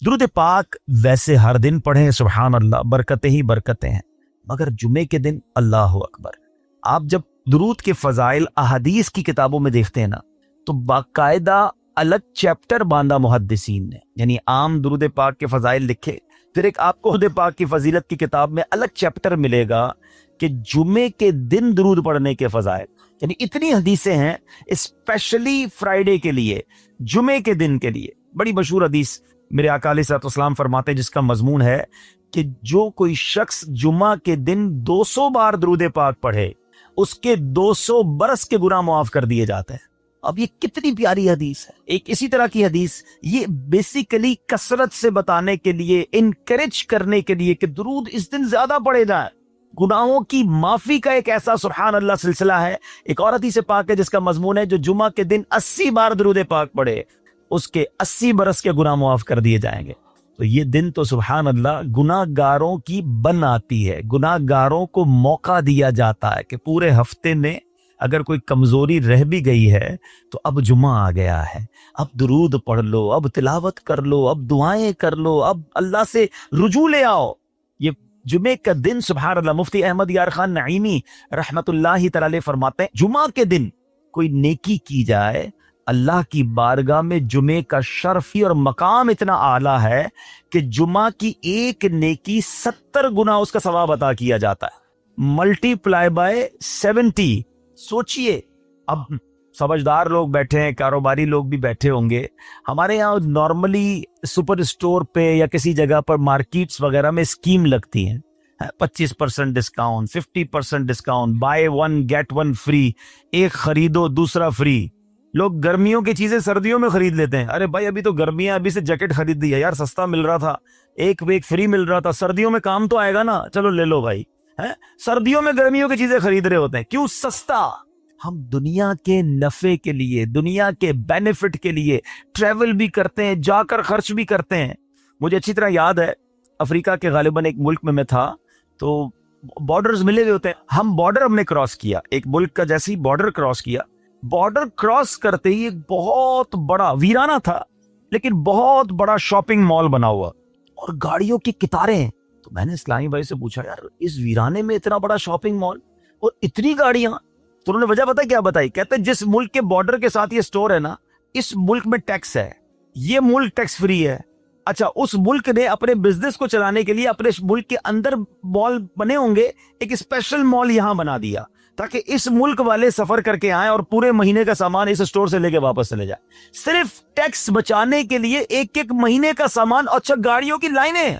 درود پاک ویسے ہر دن پڑھیں سبحان اللہ برکتیں ہی برکتیں ہیں، مگر جمعے کے دن اللہ اکبر۔ آپ جب درود کے فضائل احادیث کی کتابوں میں دیکھتے ہیں نا تو باقاعدہ الگ چیپٹر باندھا محدثین نے، یعنی عام درود پاک کے فضائل لکھے، پھر ایک آپ کو درود پاک کی فضیلت کی کتاب میں الگ چیپٹر ملے گا کہ جمعے کے دن درود پڑھنے کے فضائل، یعنی اتنی حدیثیں ہیں اسپیشلی فرائیڈے کے لیے، جمعے کے دن کے لیے۔ بڑی مشہور حدیث میرے آقا علیہ الصلوۃ والسلام فرماتے ہیں جس کا مضمون ہے کہ جو کوئی شخص جمعہ کے دن 200 بار درود پاک پڑھے اس کے 200 برس کے گناہ معاف کر دیے جاتے ہیں۔ اب یہ کتنی پیاری حدیث ہے۔ ایک اسی طرح کی حدیث یہ بیسیکلی کثرت سے بتانے کے لیے، انکریج کرنے کے لیے کہ درود اس دن زیادہ پڑھے جائیں، گناہوں کی معافی کا ایک ایسا سبحان اللہ سلسلہ ہے۔ ایک اور حدیث پاک ہے جس کا مضمون ہے جو جمعہ کے دن 80 بار درود پاک پڑھے اس کے 80 برس کے گناہ معاف کر دیے جائیں گے۔ تو یہ دن تو سبحان اللہ گناہ گاروں کی بن آتی ہے، گناہ گاروں کو موقع دیا جاتا ہے کہ پورے ہفتے میں اگر کوئی کمزوری رہ بھی گئی ہے تو اب جمعہ آ گیا ہے، اب درود پڑھ لو، اب تلاوت کر لو، اب دعائیں کر لو، اب اللہ سے رجوع لے آؤ۔ یہ جمعے کا دن سبحان اللہ، مفتی احمد یار خان نعیمی رحمت اللہ تعالی فرماتے ہیں جمعہ کے دن کوئی نیکی کی جائے اللہ کی بارگاہ میں جمعے کا شرفی اور مقام اتنا اعلیٰ ہے کہ جمعہ کی ایک نیکی 70 گنا اس کا ثواب عطا کیا جاتا ہے، ملٹی پلائی بائی 70۔ سوچئے، اب سمجھدار لوگ بیٹھے ہیں، کاروباری لوگ بھی بیٹھے ہوں گے، ہمارے یہاں نارملی سپر اسٹور پہ یا کسی جگہ پر مارکیٹس وغیرہ میں اسکیم لگتی ہیں، 25% discount, 50% discount, buy 1 get 1 free, ایک خریدو دوسرا فری۔ لوگ گرمیوں کی چیزیں سردیوں میں خرید لیتے ہیں، ارے بھائی ابھی تو گرمیاں، ابھی سے جیکٹ خرید دی ہے یار، سستا مل رہا تھا، ایک فری مل رہا تھا، سردیوں میں کام تو آئے گا نا، چلو لے لو بھائی۔ سردیوں میں گرمیوں کی چیزیں خرید رہے ہوتے ہیں، کیوں؟ سستا۔ ہم دنیا کے نفع کے لیے، دنیا کے بینیفٹ کے لیے ٹریول بھی کرتے ہیں، جا کر خرچ بھی کرتے ہیں۔ مجھے اچھی طرح یاد ہے افریقہ کے غالباً ایک ملک میں تھا، تو بارڈرز ملے ہوئے ہوتے ہیں، ہم بارڈر ہم نے کراس کیا، ایک ملک کا جیسے ہی بارڈر کراس کیا، بارڈر کراس کرتے ہی ایک بہت بڑا ویرانہ تھا لیکن بہت بڑا شاپنگ مال بنا ہوا اور گاڑیوں کی قطاریں۔ تو میں نے اسلامی بھائی سے پوچھا یار اس ویرانے میں اتنا بڑا شاپنگ مال اور اتنی گاڑیاں؟ تو انہوں نے وجہ پتہ کیا بتائی؟ کہتے جس ملک کے بارڈر کے ساتھ یہ سٹور ہے نا، اس ملک میں ٹیکس ہے، یہ ملک ٹیکس فری ہے۔ اچھا، اس ملک نے اپنے بزنس کو چلانے کے لیے اپنے ملک کے اندر مال بنے ہوں گے، ایک اسپیشل مال یہاں بنا دیا تاکہ اس ملک والے سفر کر کے آئیں اور پورے مہینے کا سامان اس سٹور سے لے کے واپس چلے جائیں، صرف ٹیکس بچانے کے لیے ایک مہینے کا سامان۔ اچھا، گاڑیوں کی لائنیں۔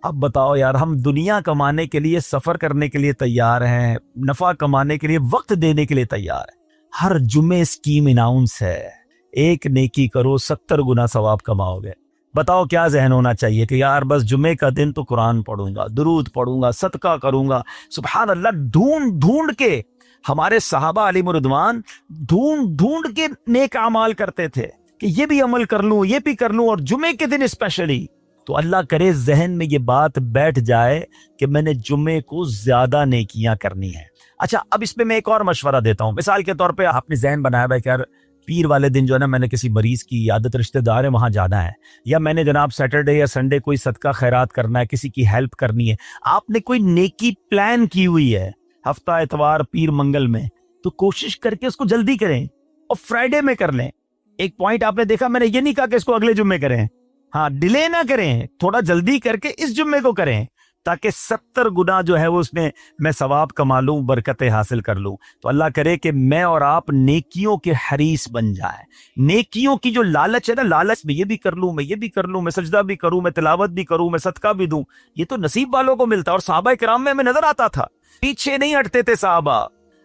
اب بتاؤ یار، ہم دنیا کمانے کے لیے، سفر کرنے کے لیے تیار ہیں، نفع کمانے کے لیے وقت دینے کے لیے تیار ہیں۔ ہر جمعے اسکیم اناؤنس ہے، ایک نیکی کرو 70 گنا ثواب کماؤ گے۔ بتاؤ کیا ذہن ہونا چاہیے کہ یار بس جمعے کا دن تو قرآن پڑھوں گا، درود پڑھوں گا، صدقہ کروں گا۔ سبحان اللہ، ڈھونڈ کے ہمارے صحابہ علیہ رضوان ڈھونڈ کے نیک اعمال کرتے تھے کہ یہ بھی عمل کر لوں، یہ بھی کر لوں، اور جمعے کے دن اسپیشلی۔ تو اللہ کرے ذہن میں یہ بات بیٹھ جائے کہ میں نے جمعے کو زیادہ نیکیاں کرنی ہیں۔ اچھا، اب اس پہ میں ایک اور مشورہ دیتا ہوں۔ مثال کے طور پہ آپ نے ذہن بنایا ہے کہ یار پیر والے دن جو ہے نا میں نے کسی مریض کی عیادت، رشتہ دار ہے وہاں جانا ہے، یا میں نے جناب سیٹرڈے یا سنڈے کوئی صدقہ خیرات کرنا ہے، کسی کی ہیلپ کرنی ہے، آپ نے کوئی نیکی پلان کی ہوئی ہے ہفتہ اتوار پیر منگل میں، تو کوشش کر کے اس کو جلدی کریں اور فرائیڈے میں کر لیں۔ ایک پوائنٹ آپ نے دیکھا، میں نے یہ نہیں کہا کہ اس کو اگلے جمعے کریں، ہاں ڈیلے نہ کریں، تھوڑا جلدی کر کے اس جمعے کو کریں تاکہ 70 گنا جو ہے وہ اس میں ثواب کما لوں، برکتیں حاصل کر لوں۔ تو اللہ کرے کہ میں اور آپ نیکیوں کے حریص بن جائیں۔ نیکیوں کی جو لالچ ہے نا، لالچ میں یہ بھی کر لوں، میں یہ بھی کر لوں، میں سجدہ بھی کروں، میں تلاوت بھی کروں، میں صدقہ بھی دوں، یہ تو نصیب والوں کو ملتا ہے۔ اور صحابہ کرام میں ہمیں نظر آتا تھا، پیچھے نہیں ہٹتے تھے صحابہ،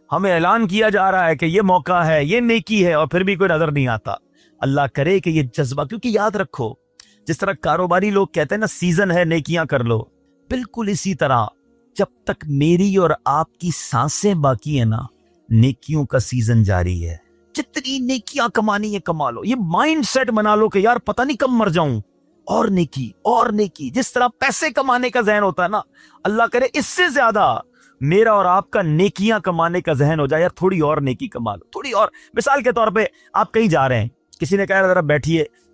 ہمیں اعلان کیا جا رہا ہے کہ یہ موقع ہے، یہ نیکی ہے، اور پھر بھی کوئی نظر نہیں آتا۔ اللہ کرے کہ یہ جذبہ، کیونکہ یاد رکھو جس طرح کاروباری لوگ کہتے ہیں نا سیزن ہے نیکیاں کر لو، بالکل اسی طرح جب تک میری اور آپ کی سانسیں باقی ہیں نا، نیکیوں کا سیزن جاری ہے۔ جتنی نیکیاں کمانی ہے کما لو، یہ مائنڈ سیٹ بنا لو کہ یار پتہ نہیں کب مر جاؤں، اور نیکی اور نیکی۔ جس طرح پیسے کمانے کا ذہن ہوتا ہے نا، اللہ کرے اس سے زیادہ میرا اور آپ کا نیکیاں کمانے کا ذہن ہو جائے، یار تھوڑی اور نیکی کما لو، تھوڑی اور۔ مثال کے طور پہ آپ کہیں جا رہے ہیں، کسی نے کہا ذرا بیٹھیے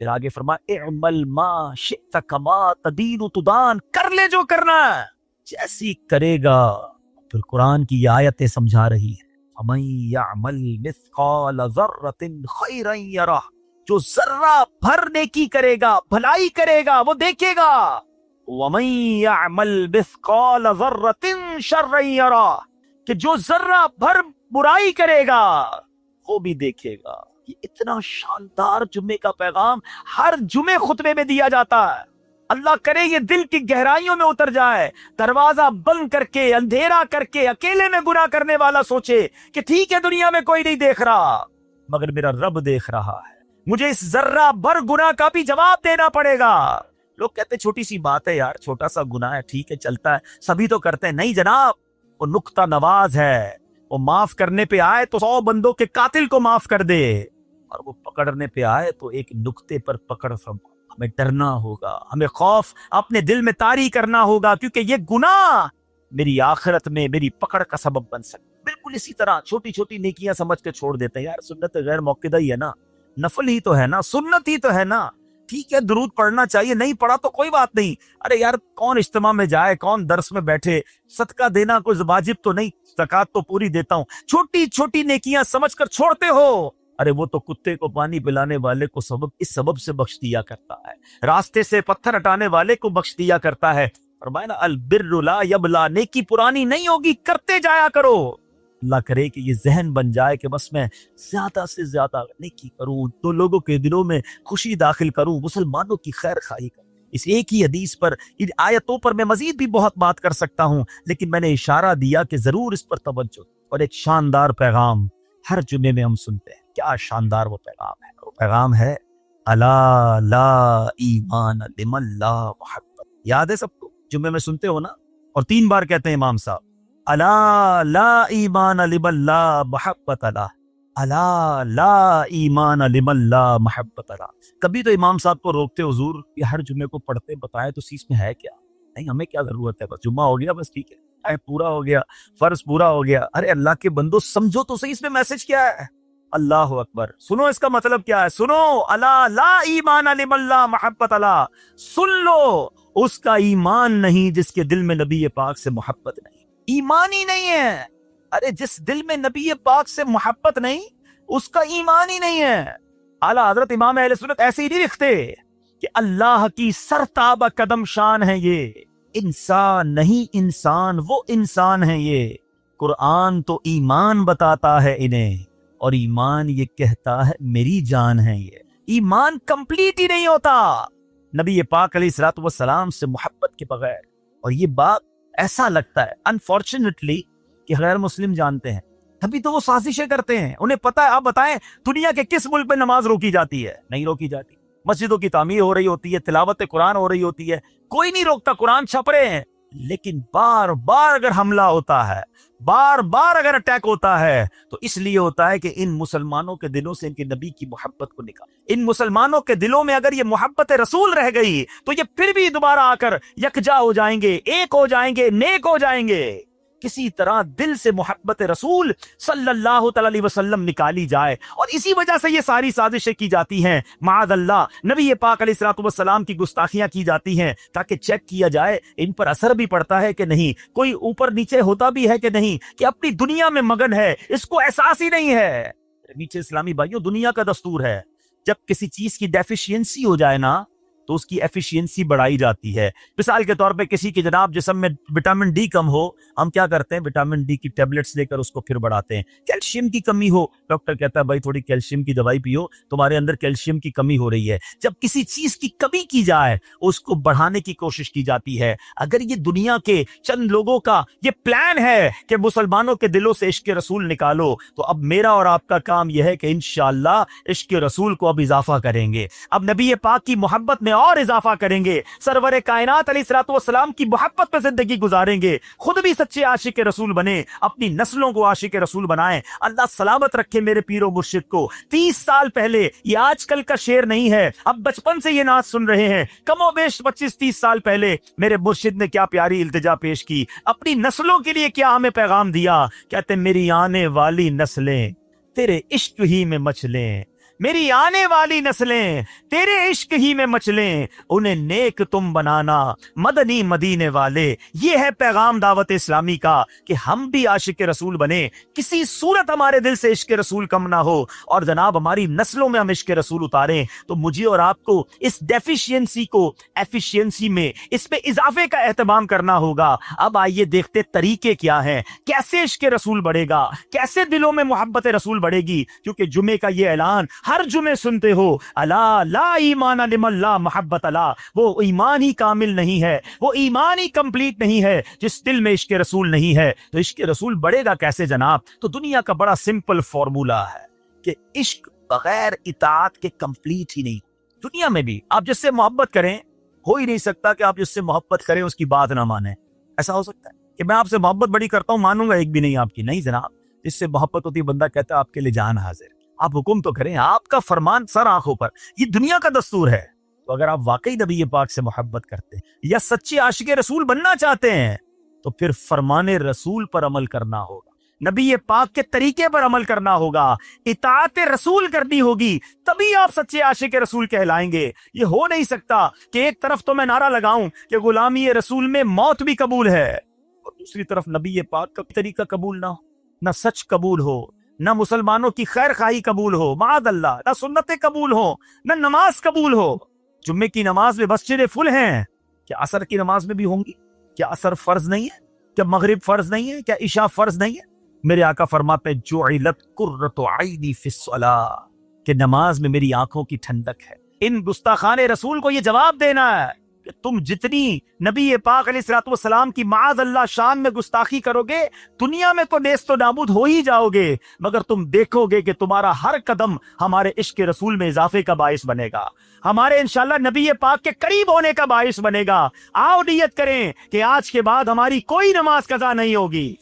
پھر آگے فرمایا اعمل ما شئت کما تدین تدان، کر لے جو کرنا ہے جیسی کرے گا۔ پھر قرآن کی یہ آیتیں سمجھا رہی ہے فَمَن يَعْمَلْ مِثْقَالَ ذَرَّةٍ خَيْرًا يَرَهُ، جو ذرہ بھر نیکی کرے گا، بھلائی کرے گا، وہ دیکھے گا۔ وَمَن يَعْمَلْ مِثْقَالَ ذَرَّةٍ شَرًّا يَرَهُ، کہ جو ذرہ بھر برائی کرے گا وہ بھی دیکھے گا۔ یہ اتنا شاندار جمعے کا پیغام ہر جمعے خطبے میں دیا جاتا ہے۔ اللہ کرے یہ دل کی گہرائیوں میں اتر جائے، دروازہ بند کر کے، اندھیرا کر کے، اکیلے میں گناہ کرنے والا سوچے کہ ٹھیک ہے دنیا میں کوئی نہیں دیکھ رہا مگر میرا رب دیکھ رہا ہے، مجھے اس ذرہ بھر گناہ کا بھی جواب دینا پڑے گا۔ لوگ کہتے ہیں چھوٹی سی بات ہے یار، چھوٹا سا گناہ ہے، ٹھیک ہے چلتا ہے، سبھی تو کرتے ہیں۔ نہیں جناب، وہ نقطہ نواز ہے، وہ معاف کرنے پہ آئے تو 100 بندوں کے قاتل کو معاف کر دے، اور وہ پکڑنے پہ آئے تو ایک نقطے پر پکڑ فرما۔ ہمیں ڈرنا ہوگا، ہمیں خوف اپنے دل میں طاری کرنا ہوگا، کیونکہ یہ گناہ میری آخرت میں میری پکڑ کا سبب بن سکتا۔ بالکل اسی طرح چھوٹی چھوٹی نیکیاں سمجھ کے چھوڑ دیتے ہیں، یار سنت غیر موقدہ ہی ہے نا، نفل ہی تو ہے نا، سنت ہی تو ہے نا، ٹھیک ہے درود پڑھنا چاہیے، نہیں پڑھا تو کوئی بات نہیں۔ ارے یار کون اجتماع میں جائے، کون درس میں بیٹھے، صدقہ دینا کوئی واجب تو نہیں، زکوٰۃ تو پوری دیتا ہوں، چھوٹی چھوٹی نیکیاں سمجھ کر چھوڑتے ہو۔ ارے وہ تو کتے کو پانی پلانے والے کو اس سبب سے بخش دیا کرتا ہے، راستے سے پتھر ہٹانے والے کو بخش دیا کرتا ہے۔ فرمایا نا البر لا یبلا، نیکی پرانی نہیں ہوگی، کرتے جایا کرو۔ اللہ کرے کہ یہ ذہن بن جائے کہ بس میں زیادہ سے زیادہ نیکی کروں، تو لوگوں کے دلوں میں خوشی داخل کروں، مسلمانوں کی خیر خواہی کروں۔ اس ایک ہی حدیث پر، ان آیتوں پر میں مزید بھی بہت بات کر سکتا ہوں، لیکن میں نے اشارہ دیا کہ ضرور اس پر توجہ۔ اور ایک شاندار پیغام ہر جمعے میں ہم سنتے ہیں، کیا شاندار وہ پیغام ہے، وہ پیغام ہے الا لا ایمان لمن لا محبت۔ یاد ہے سب کو، جمعے میں سنتے ہو نا، اور 3 بار کہتے ہیں امام صاحب الا لا ایمان لمن لا محبت لا، الا لا ایمان لمن لا محبت لا۔ کبھی تو امام صاحب کو روکتے حضور یہ ہر جمعے کو پڑھتے بتائے تو اس میں ہے کیا؟ نہیں ہمیں کیا ضرورت ہے، بس جمعہ ہو گیا بس ٹھیک ہے، پورا ہو گیا، فرض پورا ہو گیا۔ ارے اللہ کے بندو سمجھو تو صحیح اس میں میسج کیا ہے۔ اللہ اکبر، سنو اس کا مطلب کیا ہے، سنو الا لا ایمان لمن لا محبت لا، سن لو اس کا ایمان نہیں جس کے دل میں نبی پاک سے محبت نہیں، ایمان ہی نہیں ہے۔ ارے جس دل میں نبی پاک سے محبت نہیں اس کا ایمان ہی نہیں ہے۔ اعلیٰ حضرت امام اہل سنت ایسے ہی نہیں لکھتے کہ اللہ کی سرتاب قدم شان ہے یہ، انسان نہیں انسان، وہ انسان ہے یہ۔ قرآن تو ایمان بتاتا ہے انہیں، اور ایمان یہ کہتا ہے میری جان ہے یہ۔ ایمان کمپلیٹ ہی نہیں ہوتا نبی پاک علیہ الصلوۃ والسلام سے محبت کے بغیر۔ اور یہ بات ایسا لگتا ہے انفارچونیٹلی کہ غیر مسلم جانتے ہیں، تبھی تو وہ سازشیں کرتے ہیں۔ انہیں پتا ہے، آپ بتائیں دنیا کے کس ملک میں نماز روکی جاتی ہے؟ نہیں روکی جاتی۔ مسجدوں کی تعمیر ہو رہی ہوتی ہے، تلاوت قرآن ہو رہی ہوتی ہے، کوئی نہیں روکتا، قرآن چھپ رہے ہیں، لیکن بار بار اگر حملہ ہوتا ہے، بار بار اگر اٹیک ہوتا ہے تو اس لیے ہوتا ہے کہ ان مسلمانوں کے دلوں سے ان کے نبی کی محبت کو نکال۔ ان مسلمانوں کے دلوں میں اگر یہ محبت رسول رہ گئی تو یہ پھر بھی دوبارہ آ کر یکجا ہو جائیں گے، ایک ہو جائیں گے، نیک ہو جائیں گے۔ کسی طرح دل سے محبت رسول صلی اللہ تعالی علیہ وسلم نکالی جائے، اور اسی وجہ سے یہ ساری سازشیں کی جاتی ہیں، معاذ اللہ نبی پاک علیہ الصلوۃ والسلام کی گستاخیاں کی جاتی ہیں، تاکہ چیک کیا جائے ان پر اثر بھی پڑتا ہے کہ نہیں، کوئی اوپر نیچے ہوتا بھی ہے کہ نہیں، کہ اپنی دنیا میں مگن ہے، اس کو احساس ہی نہیں ہے۔ نیچے اسلامی بھائیوں، دنیا کا دستور ہے جب کسی چیز کی ڈیفیشینسی ہو جائے نا تو اس کی ایفیشینسی بڑھائی جاتی ہے۔ مثال کے طور پہ کسی کی جناب جسم میں وٹامن ڈی کم ہو، ہم کیا کرتے ہیں، وٹامن ڈی کی ٹیبلٹس لے کر اس کو پھر بڑھاتے ہیں۔ کیلشیم کی کمی ہو، ڈاکٹر کہتا ہے بھائی تھوڑی کیلشیم کی دوائی پیو، تمہارے اندر کیلشیم کی کمی ہو رہی ہے۔ جب کسی چیز کی کمی کی جائے اس کو بڑھانے کی کوشش کی جاتی ہے۔ اگر یہ دنیا کے چند لوگوں کا یہ پلان ہے کہ مسلمانوں کے دلوں سے عشق رسول نکالو، تو اب میرا اور آپ کا کام یہ ہے کہ انشاءاللہ عشق رسول کو اب اضافہ کریں گے، اب نبی پاک کی محبت میں اور اضافہ کریں گے، سرور کائنات علیہ الصلوۃ والسلام کی محبت میں زندگی گزاریں گے، خود بھی سچے عاشق رسول بنے، اپنی نسلوں کو عاشق رسول بنائیں۔ اللہ سلامت رکھے میرے پیر و مرشد کو۔ 30 سال پہلے، یہ آج کل کا شعر نہیں ہے، اب بچپن سے یہ نعت سن رہے ہیں، کم و بیش 25-30 سال پہلے میرے مرشد نے کیا پیاری التجا پیش کی، اپنی نسلوں کے لیے کیا ہمیں پیغام دیا۔ کہتے میری آنے والی نسلیں تیرے عشق ہی میں مچلیں، میری آنے والی نسلیں تیرے عشق ہی میں مچلیں، انہیں نیک تم بنانا مدنی مدینے والے۔ یہ ہے پیغام دعوت اسلامی کا کہ ہم بھی عاشق رسول بنے، کسی صورت ہمارے دل سے عشق رسول کم نہ ہو، اور جناب ہماری نسلوں میں ہم عشق رسول اتاریں۔ تو مجھے اور آپ کو اس ڈیفیشینسی کو ایفیشینسی میں اس پہ اضافے کا اہتمام کرنا ہوگا۔ اب آئیے دیکھتے طریقے کیا ہیں، کیسے عشق رسول بڑھے گا، کیسے دلوں میں محبت رسول بڑھے گی۔ کیونکہ جمعے کا یہ اعلان ہر جمعے سنتے ہو، الا لا ایمان لمن لا محبت لا، وہ ایمان ہی کامل نہیں ہے، وہ ایمان ہی کمپلیٹ نہیں ہے جس دل میں عشق رسول نہیں ہے۔ تو عشق رسول بڑھے گا کیسے جناب؟ تو دنیا کا بڑا سمپل فارمولا ہے کہ عشق بغیر اطاعت کے کمپلیٹ ہی نہیں۔ دنیا میں بھی آپ جس سے محبت کریں، ہو ہی نہیں سکتا کہ آپ جس سے محبت کریں اس کی بات نہ مانیں۔ ایسا ہو سکتا ہے کہ میں آپ سے محبت بڑی کرتا ہوں، مانوں گا ایک بھی نہیں آپ کی؟ نہیں جناب، جس سے محبت ہوتی ہے بندہ کہتا ہے آپ کے لیے جان حاضر، آپ حکم تو کریں، آپ کا فرمان سر آنکھوں پر، یہ دنیا کا دستور ہے۔ تو اگر آپ واقعی نبی پاک سے محبت کرتے ہیں یا سچے عاشق رسول بننا چاہتے ہیں تو پھر فرمان رسول پر عمل کرنا ہوگا، نبی پاک کے طریقے پر عمل کرنا ہوگا، اطاعت رسول کرنی ہوگی، تبھی آپ سچے عاشق رسول کہلائیں گے۔ یہ ہو نہیں سکتا کہ ایک طرف تو میں نعرہ لگاؤں کہ غلامی رسول میں موت بھی قبول ہے، اور دوسری طرف نبی پاک کا طریقہ قبول نہ ہو، نہ سچ قبول ہو، نہ مسلمانوں کی خیر خواہی قبول ہو، معاذ اللہ، نہ سنتیں قبول ہو، نہ نماز قبول ہو۔ جمعے کی نماز میں مسجدیں فل ہیں، کیا عصر کی نماز میں بھی ہوں گی؟ کیا عصر فرض نہیں ہے؟ کیا مغرب فرض نہیں ہے؟ کیا عشاء فرض نہیں ہے؟ میرے آقا فرماتے ہیں جعلت قرۃ عینی فی الصلاۃ، کہ نماز میں میری آنکھوں کی ٹھنڈک ہے۔ ان گستاخان رسول کو یہ جواب دینا ہے کہ تم جتنی نبی پاک علیہ الصلوۃ والسلام کی معاذ اللہ شان میں گستاخی کرو گے، دنیا میں تو نیست و نابود ہو ہی جاؤ گے، مگر تم دیکھو گے کہ تمہارا ہر قدم ہمارے عشق رسول میں اضافے کا باعث بنے گا، ہمارے انشاءاللہ نبی پاک کے قریب ہونے کا باعث بنے گا۔ آؤ نیت کریں کہ آج کے بعد ہماری کوئی نماز قضا نہیں ہوگی،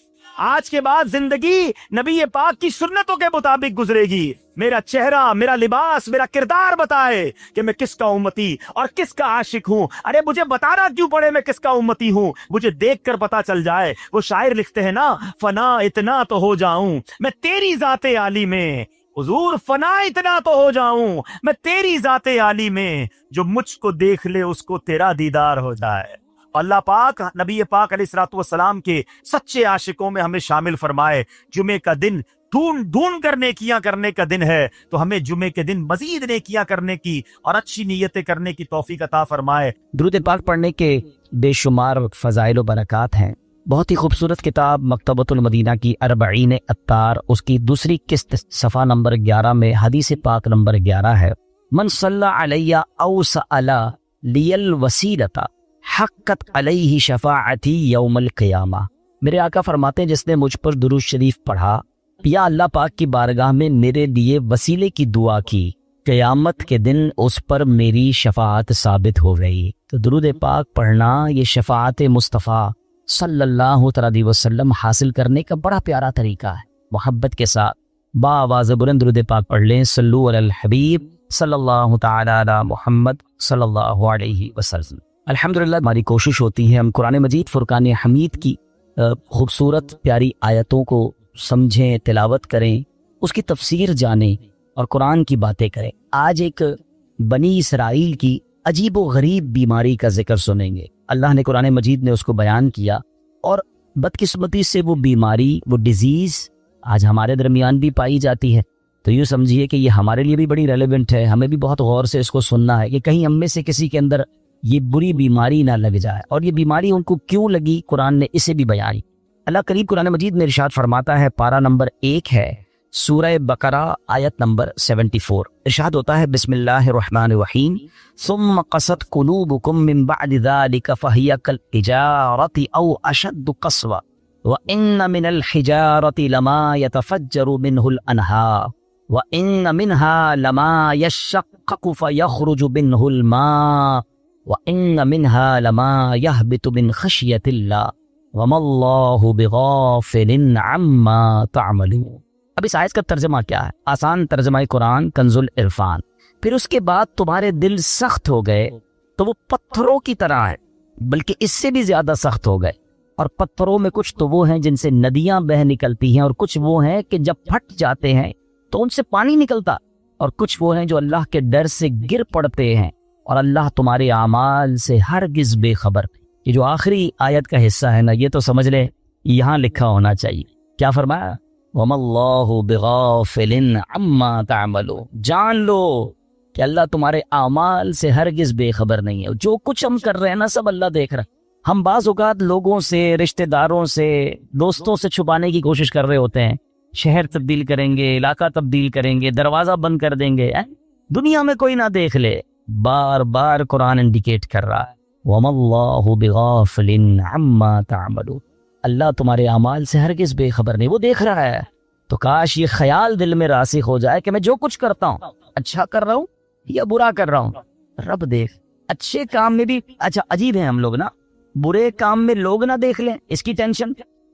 آج کے بعد زندگی نبی پاک کی سنتوں کے مطابق گزرے گی۔ میرا چہرہ، میرا لباس، میرا کردار بتائے کہ میں کس کا امتی اور کس کا عاشق ہوں۔ ارے مجھے بتانا کیوں پڑے میں کس کا امتی ہوں، مجھے دیکھ کر پتا چل جائے۔ وہ شاعر لکھتے ہیں نا، فنا اتنا تو ہو جاؤں میں تیری ذات عالی میں، حضور فنا اتنا تو ہو جاؤں میں تیری ذات عالی میں، جو مجھ کو دیکھ لے اس کو تیرا دیدار ہو جائے۔ اللہ پاک نبی پاک علیہ الصلوۃ والسلام کے سچے عاشقوں میں ہمیں شامل فرمائے۔ جمعے کا دن ڈھونڈ کر نیکیاں کرنے کا دن ہے، تو ہمیں جمعے کے دن مزید نیکیاں کرنے کی اور اچھی نیتیں کرنے کی توفیق عطا فرمائے۔ درود پاک پڑھنے کے بے شمار فضائل و برکات ہیں۔ بہت ہی خوبصورت کتاب مکتبۃ المدینہ کی 40 اطار، اس کی دوسری قسط صفحہ نمبر 11 میں حدیث پاک نمبر 11 ہے، من صلی علیہ او سأل لی الوسیلۃ حقت علیہ شفاعتی یوم القیامہ۔ میرے آقا فرماتے ہیں جس نے مجھ پر درود شریف پڑھا یا اللہ پاک کی بارگاہ میں میرے لیے وسیلے کی دعا کی، قیامت کے دن اس پر میری شفاعت ثابت ہو گئی۔ تو درود پاک پڑھنا یہ شفاعت مصطفیٰ صلی اللہ علیہ وسلم حاصل کرنے کا بڑا پیارا طریقہ ہے۔ محبت کے ساتھ با آواز بلند درود پاک پڑھ لیں، صلو علی الحبیب صلی اللہ تعالی علی محمد صلی اللہ علیہ وسلم۔ الحمدللہ ہماری کوشش ہوتی ہے ہم قرآن مجید فرقان حمید کی خوبصورت پیاری آیتوں کو سمجھیں، تلاوت کریں، اس کی تفسیر جانیں اور قرآن کی باتیں کریں۔ آج ایک بنی اسرائیل کی عجیب و غریب بیماری کا ذکر سنیں گے۔ اللہ نے قرآن مجید نے اس کو بیان کیا، اور بدقسمتی سے وہ بیماری، وہ ڈیزیز آج ہمارے درمیان بھی پائی جاتی ہے۔ تو یوں سمجھیے کہ یہ ہمارے لیے بھی بڑی ریلیونٹ ہے، ہمیں بھی بہت غور سے اس کو سننا ہے کہ کہیں ہم میں سے کسی کے اندر یہ بری بیماری نہ لگ جائے۔ اور یہ بیماری ان کو کیوں لگی، قرآن نے اسے بھی بیان۔ اللہ کریم قرآن مجید میں ارشاد فرماتا ہے، پارہ نمبر 1 ہے، سورہ بقرہ آیت نمبر 74، ارشاد ہوتا ہے بسم اللہ الرحمن الرحیم، ثم قست قلوبکم من بعد ذلك فهي كالحجارة او اشد قسوة وان من الحجارة لما يتفجر منه الانهار وان منها لما يشقق فيخرج منه الماء وان منها لما يهبط من خشية الله وما الله بغافل عما تعملون۔ اب اس آیت کا ترجمہ کیا ہے؟ آسان ترجمہ قرآن کنز العرفان۔ پھر اس کے بعد تمہارے دل سخت ہو گئے تو وہ پتھروں کی طرح ہے، بلکہ اس سے بھی زیادہ سخت ہو گئے، اور پتھروں میں کچھ تو وہ ہیں جن سے ندیاں بہہ نکلتی ہیں، اور کچھ وہ ہیں کہ جب پھٹ جاتے ہیں تو ان سے پانی نکلتا، اور کچھ وہ ہیں جو اللہ کے ڈر سے گر پڑتے ہیں اور اللہ تمہارے اعمال سے ہرگز بے خبر. یہ جو آخری آیت کا حصہ ہے نا، یہ تو سمجھ لے یہاں لکھا ہونا چاہیے. کیا فرمایا؟ وَمَا اللَّهُ بِغَافِلٍ عَمَّا تَعْمَلُونَ. جان لو کہ اللہ تمہارے اعمال سے ہرگز بے خبر نہیں ہے. جو کچھ ہم کر رہے ہیں نا سب اللہ دیکھ رہا ہے. ہم بعض اوقات لوگوں سے، رشتہ داروں سے، دوستوں سے چھپانے کی کوشش کر رہے ہوتے ہیں. شہر تبدیل کریں گے، علاقہ تبدیل کریں گے، دروازہ بند کر دیں گے، دنیا میں کوئی نہ دیکھ لے. بار بار قرآن انڈیکیٹ کر رہا ہے وَمَا اللَّهُ بِغَافِلٍ عَمَّا تَعْمَلُونَ. اللہ تمہارے اعمال سے ہرگز بے خبر نہیں، وہ دیکھ رہا ہے. تو کاش یہ خیال دل میں راسخ ہو جائے کہ میں جو کچھ کرتا ہوں اچھا کر رہا ہوں یا برا کر رہا ہوں، رب دیکھ. اچھے کام میں بھی اچھا عجیب ہے ہم لوگ نا، برے کام میں لوگ نہ دیکھ لیں اس کی ٹینشن،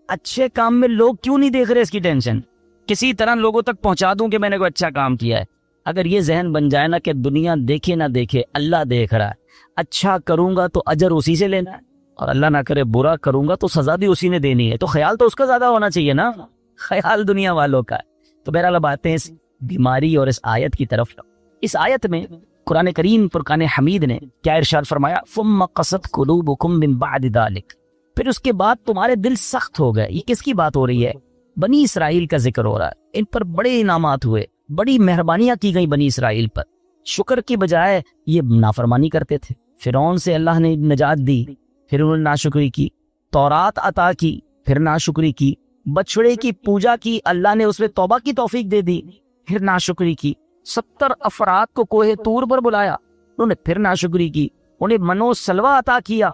اچھے کام میں لوگ کیوں نہیں دیکھ رہے اس کی ٹینشن. کسی طرح لوگوں تک پہنچا دوں کہ میں نے کوئی اچھا کام کیا ہے. اگر یہ ذہن بن جائے نا کہ دنیا دیکھے نہ دیکھے اللہ دیکھ رہا ہے، اچھا کروں گا تو اجر اسی سے لینا ہے اور اللہ نہ کرے برا کروں گا تو سزا بھی اسی نے دینی ہے. تو خیال تو اس کا زیادہ ہونا چاہیے نا، خیال دنیا والوں کا ہے. تو بہرحال اب آتے ہیں اس بیماری اور اس آیت کی طرف. اس آیت میں قرآن کریم فرقان حمید نے کیا ارشاد فرمایا؟ ثم قست قلوبکم من بعد ذلک. پھر اس کے بعد تمہارے دل سخت ہو گئے. یہ کس کی بات ہو رہی ہے؟ بنی اسرائیل کا ذکر ہو رہا ہے. ان پر بڑے انعامات ہوئے، بڑی مہربانیاں کی گئی بنی اسرائیل پر. شکر کی بجائے یہ نافرمانی کرتے تھے. فرعون سے اللہ نے نجات دی، پھر انہوں نے ناشکری کی. تورات عطا کی، پھر ناشکری کی. بچڑے کی پوجا کی، اللہ نے اس میں توبہ کی توفیق دے دی، پھر ناشکری کی. 70 افراد کو کوہ طور پر بلایا، انہوں نے پھر ناشکری کی. انہیں منو سلوہ عطا کیا،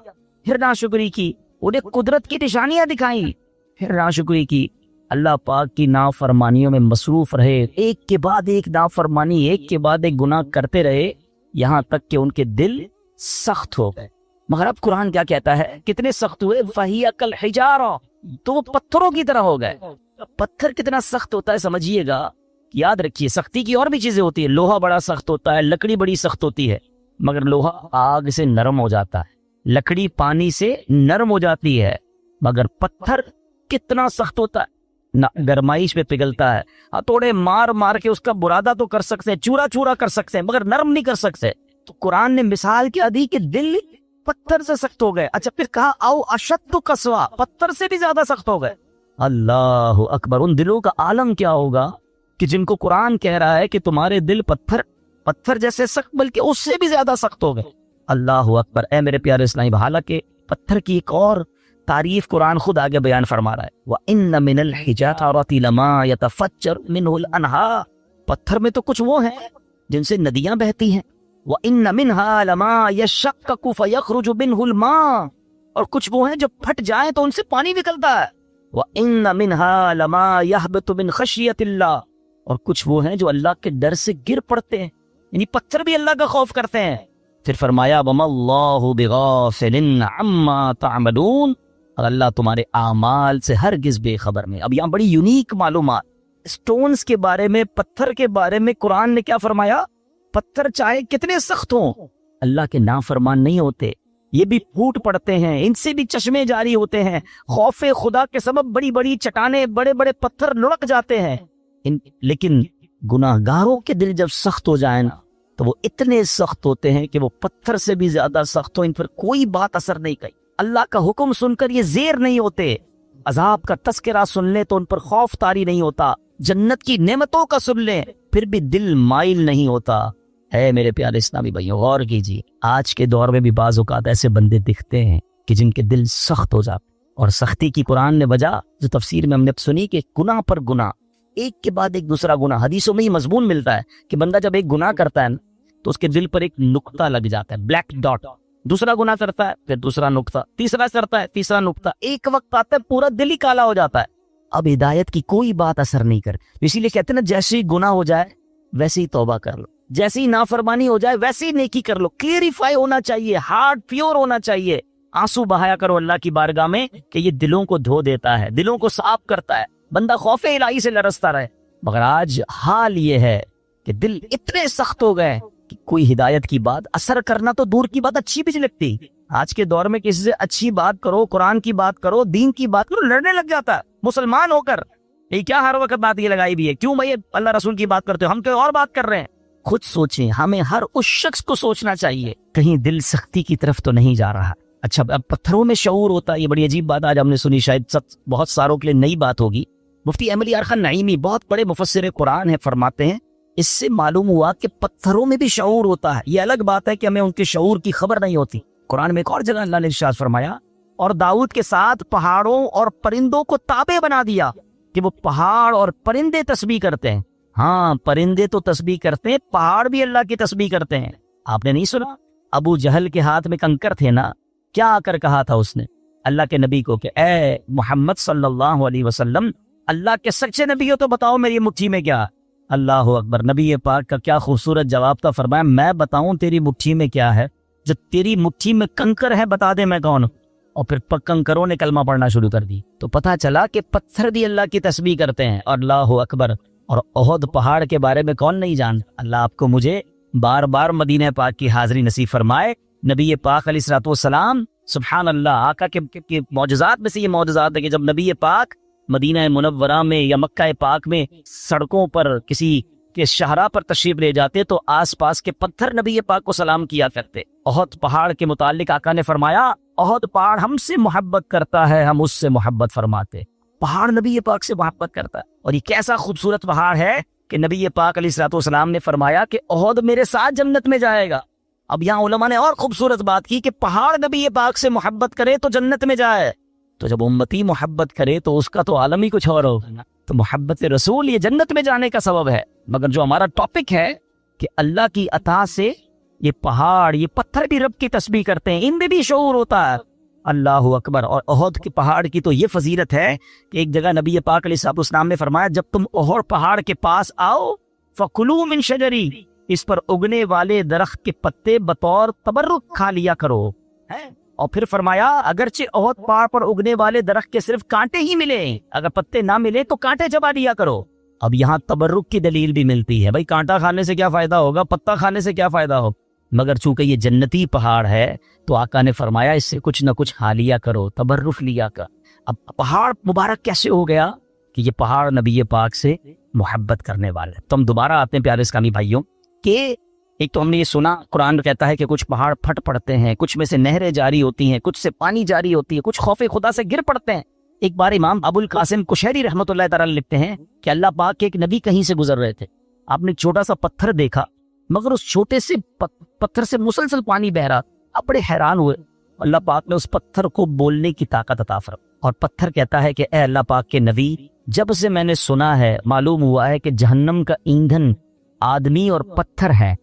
پھر ناشکری کی. انہیں قدرت کی نشانیاں دکھائیں، پھر ناشکری کی. اللہ پاک کی نافرمانیوں میں مصروف رہے، ایک کے بعد ایک نافرمانی، ایک کے بعد ایک گناہ کرتے رہے، یہاں تک کہ ان کے دل سخت ہو گئے. مگر اب قرآن کیا کہتا ہے؟ کتنے سخت ہوئے؟ فَهِيَ كَالْحِجَارَةِ. تو وہ پتھروں کی طرح ہو گئے. پتھر کتنا سخت ہوتا ہے سمجھیے گا. یاد رکھیے سختی کی اور بھی چیزیں ہوتی ہیں. لوہا بڑا سخت ہوتا ہے، لکڑی بڑی سخت ہوتی ہے، مگر لوہا آگ سے نرم ہو جاتا ہے، لکڑی پانی سے نرم ہو جاتی ہے. مگر پتھر کتنا سخت ہوتا ہے، نہ گرمائش پہ پگھلتا ہے. ہتھوڑے مار مار کے اس کا برادہ تو کر سکتے ہیں، چورا چورا کر سکتے ہیں، مگر نرم نہیں کر سکتے. تو قرآن نے مثال کیا دی کہ دل پتھر سے سخت ہو گئے. اچھا پھر کہا او اشد قسوہ، پتھر سے بھی زیادہ سخت ہو گئے. اللہ اکبر. ان دلوں کا عالم کیا ہوگا کہ جن کو قرآن کہہ رہا ہے کہ تمہارے دل پتھر جیسے سخت بلکہ اس سے بھی زیادہ سخت ہو گئے. اللہ اکبر. اے میرے پیارے اسلامی، حالانکہ پتھر کی ایک اور تعریف قرآن خود آگے بیان فرما رہا ہے. وَإِنَّ مِنَ الْحِجَارَةِ لَمَا يَتَفَجَّرُ مِنْهُ الْأَنْهَارُ. پتھر میں تو کچھ وہ ہیں جن سے ندیاں بہتی ہیں. وَإِنَّ مِنْهَا لَمَا يَشَّقَّقُ فَيَخْرُجُ مِنْهُ الْمَاءُ. اور کچھ وہ ہیں جو پھٹ جائیں تو ان سے پانی نکلتا ہے. وَإِنَّ مِنْهَا لَمَا يَهْبِطُ مِنْ خَشْيَةِ اللَّهِ. اور کچھ وہ ہیں جو اللہ کے ڈر سے گر پڑتے ہیں، یعنی پتھر بھی اللہ کا خوف کرتے ہیں. پھر فرمایا وَمَا اللَّهُ بِغَافِلٍ عَمَّا تَعْمَلُونَ. اور اللہ تمہارے اعمال سے ہرگز بے خبر نہیں. اب یہاں بڑی یونیک معلومات سٹونز کے بارے میں، پتھر کے بارے میں قرآن نے کیا فرمایا؟ پتھر چاہے کتنے سخت ہوں، اللہ کے نافرمان نہیں ہوتے. یہ بھی پھوٹ پڑتے ہیں، ان سے بھی چشمے جاری ہوتے ہیں. خوف خدا کے سبب بڑی بڑی چٹانیں، بڑے بڑے پتھر لڑک جاتے ہیں. لیکن گناہ گاروں کے دل جب سخت ہو جائیں نا تو وہ اتنے سخت ہوتے ہیں کہ وہ پتھر سے بھی زیادہ سخت ہو. ان پر کوئی بات اثر نہیں کی. اللہ کا حکم سن کر یہ زیر نہیں ہوتے. عذاب کا تذکرہ سن لیں تو ان پر خوف طاری نہیں ہوتا. جنت کی نعمتوں کا سن لیں پھر بھی دل مائل نہیں ہوتا. ہے میرے پیارے اسلامی بھائیوں، غور کیجیے. آج کے دور میں بھی بعض اوقات ایسے بندے دکھتے ہیں کہ جن کے دل سخت ہو جاتے. اور سختی کی قرآن نے وجہ جو تفسیر میں ہم نے سنی کہ گناہ پر گناہ، ایک کے بعد ایک دوسرا گناہ. حدیثوں میں یہ مضمون ملتا ہے کہ بندہ جب ایک گناہ کرتا ہے تو اس کے دل پر ایک نقطہ لگ جاتا ہے، بلیک ڈاٹ. دوسرا گناہ کرتا ہے، پھر دوسرا نقطہ، تیسرا کرتا ہے، تیسرا نقطہ. ایک وقت آتا ہے پورا دل ہی کالا ہو جاتا ہے. اب ہدایت کی کوئی بات اثر نہیں کر. اسی لیے کہتے ہیں نا، جیسے ہی گناہ ہو جائے ویسے ہی توبہ کر لو، جیسے ہی نافرمانی ہو جائے ویسے ہی نیکی کر لو. کلیئریفائی ہونا چاہیے، ہارٹ پیور ہونا چاہیے. آنسو بہایا کرو اللہ کی بارگاہ میں کہ یہ دلوں کو دھو دیتا ہے، دلوں کو صاف کرتا ہے. بندہ خوف الہی سے لرزتا رہے. مگر آج حال یہ ہے کہ دل اتنے سخت ہو گئے کہ کوئی ہدایت کی بات اثر کرنا تو دور کی بات اچھی بھی نہیں لگتی. آج کے دور میں کسی سے اچھی بات کرو، قرآن کی بات کرو، دین کی بات کرو، لڑنے لگ جاتا ہے مسلمان ہو کر. یہ کیا ہر وقت بات یہ لگائی بھی ہے؟ کیوں بھائی اللہ رسول کی بات کرتے ہو، ہم کوئی اور بات کر رہے ہیں. خود سوچیں، ہمیں ہر اس شخص کو سوچنا چاہیے کہیں دل سختی کی طرف تو نہیں جا رہا۔ اچھا، اب پتھروں میں شعور ہوتا ہے، یہ بڑی عجیب بات آج ہم نے سنی، شاید بہت ساروں کے لیے نئی بات ہوگی۔ مفتی احمد یار خان نعیمی بہت بڑے مفسر قرآن ہیں، فرماتے ہیں اس سے معلوم ہوا کہ پتھروں میں بھی شعور ہوتا ہے۔ یہ الگ بات ہے کہ ہمیں ان کے شعور کی خبر نہیں ہوتی۔ قرآن میں ایک اور جگہ اللہ نے ارشاد فرمایا، اور داؤد کے ساتھ پہاڑوں اور پرندوں کو تابع بنا دیا کہ وہ پہاڑ اور پرندے تسبیح کرتے ہیں۔ ہاں، پرندے تو تسبیح کرتے ہیں، پہاڑ بھی اللہ کی تسبیح کرتے ہیں۔ آپ نے نہیں سنا ابو جہل کے ہاتھ میں کنکر تھے نا، کیا آ کر کہا تھا اس نے اللہ کے نبی کو کہ اے محمد صلی اللہ علیہ وسلم، اللہ کے سچے نبی ہو تو بتاؤ میری مٹھی میں کیا۔ اللہ اکبر، نبی پاک کا کیا خوبصورت جواب تھا، فرمایا میں بتاؤں تیری مٹھی میں کیا ہے؟ جب تیری مٹھی میں کنکر ہے بتا دے میں کون ہوں۔ اور پھر کنکروں نے کلمہ پڑھنا شروع کر دی، تو پتہ چلا کہ پتھر بھی اللہ کی تسبیح کرتے ہیں۔ اور اللہ اکبر، اور احد پہاڑ کے بارے میں کون نہیں جانتا؟ اللہ آپ کو مجھے بار بار مدینہ پاک کی حاضری نصیب فرمائے۔ نبی پاک علیہ الصلوۃ والسلام، سبحان اللہ، آقا کے معجزات میں سے یہ معجزات ہے کہ جب نبی پاک مدینہ منورہ میں یا مکہ پاک میں سڑکوں پر کسی کے شاہراہ پر تشریف لے جاتے تو آس پاس کے پتھر نبی پاک کو سلام کیا کرتے۔ احد پہاڑ کے متعلق آقا نے فرمایا، احد پہاڑ ہم سے محبت کرتا ہے، ہم اس سے محبت فرماتے۔ پہاڑ نبی پاک سے محبت کرتا ہے، اور یہ کیسا خوبصورت پہاڑ ہے کہ نبی پاک علیہ الصلوۃ والسلام نے فرمایا کہ احد میرے ساتھ جنت میں جائے گا۔ اب یہاں علماء نے اور خوبصورت بات کی کہ پہاڑ نبی پاک سے محبت کرے تو جنت میں جائے، تو جب امتی محبت کرے تو اس کا تو عالم ہی کچھ اور ہوگا۔ تو محبت رسول یہ جنت میں جانے کا سبب ہے۔ مگر جو ہمارا ٹاپک ہے کہ اللہ کی عطا سے یہ پہاڑ، یہ پتھر بھی رب کی تسبیح کرتے ہیں، ان میں بھی شعور ہوتا ہے۔ اللہ اکبر۔ اور احد کے پہاڑ کی تو یہ فضیلت ہے کہ ایک جگہ نبی پاک علیہ السلام نے فرمایا، جب تم احد پہاڑ کے پاس آؤ فَكُلُوا مِن شَجَرِ، اس پر اگنے والے درخت کے پتے بطور تبرک کھا لیا کرو۔ اور پھر فرمایا اگرچہ احد پہاڑ پر اگنے والے درخت کے صرف کانٹے ہی ملے، اگر پتے نہ ملے تو کانٹے چبا لیا کرو۔ اب یہاں تبرک کی دلیل بھی ملتی ہے، بھائی کانٹا کھانے سے کیا فائدہ ہوگا، پتا کھانے سے کیا فائدہ ہو، مگر چونکہ یہ جنتی پہاڑ ہے تو آقا نے فرمایا اس سے کچھ نہ کچھ کھا لیا کرو، تبرک لیا کر۔ اب پہاڑ مبارک کیسے ہو گیا کہ یہ پہاڑ نبی پاک سے محبت کرنے والے۔ تو ہم دوبارہ آتے ہیں پیارے اسلامی بھائیوں کہ ایک تو ہم نے یہ سنا قرآن کہتا ہے کہ کچھ پہاڑ پھٹ پڑتے ہیں، کچھ میں سے نہریں جاری ہوتی ہیں، کچھ سے پانی جاری ہوتی ہے، کچھ خوف خدا سے گر پڑتے ہیں۔ ایک بار امام ابو القاسم کشیری رحمۃ اللہ تعالی لکھتے ہیں کہ اللہ پاک کے ایک نبی کہیں سے گزر رہے تھے، آپ نے چھوٹا سا پتھر دیکھا، مگر اس چھوٹے سے پتھر سے مسلسل پانی بہ رہا، آپ بڑے حیران ہوئے۔ اللہ پاک نے اس پتھر کو بولنے کی طاقت عطا فرمائی، اور پتھر کہتا ہے کہ اے اللہ پاک کے نبی، جب سے میں نے سنا ہے معلوم ہوا ہے کہ جہنم کا ایندھن آدمی اور پتھر ہے۔